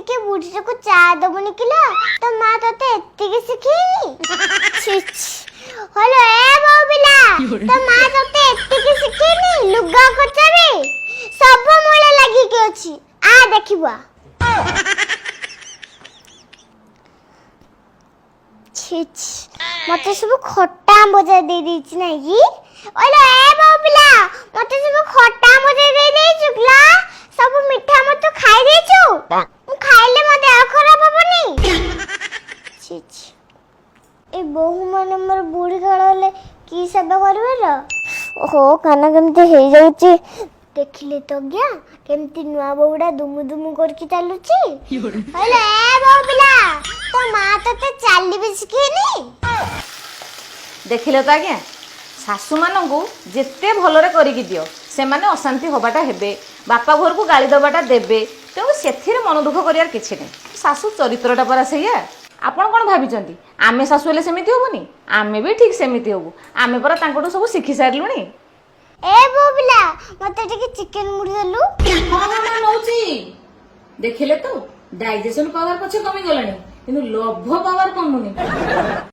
ଟିକେ ବୁଢୀରେ को चा दबुनी किला तो मां तते एत्तिके सिखेनी हेलो ए बोबिला तो मां तते एत्तिके सिखेनी लुगा कचरे सब मूले लागि के अछि आ देखिबा मते सब खट्टा मजा दे दीची ना ये ओले ए बोबिला मते सब खट्टा मजा दे दे चुकला सब मिठा मत खाई देछु मु खाइले मते खराब हबनी ए बहु माने मोर बूढ़ी गळले की सेवा करबेला ओहो काना केमते हे जाउची देखिले तो गया केमती नुआ बौडा दुमु दुमु करके चालुची हेले ए बोबिला तो मां तते चाली भी सिखेनी देखिले तो आज्ञा शाशु मानू जिते भलरे करिकी दियो से माने अशांति होबाटा हेबे बापा घर को गाली दबाटा देबे तेणु से मन दुख करियार किछि नै शाशु चरित्रटा परा सैया आपण कोन भाबिचंती आमे शाशु हेले सेमिति होबनी आमे भी ठीक सेमिति होबु आमे परा तांकोटू सब सिखि सारलुनी ए बोबिला मते टिके चिकन मुड़ी देलु हां ना नौची देखिले तो डाइजेशन पावर पछे कमी गलानी किंतु लोभ पावर कमुनी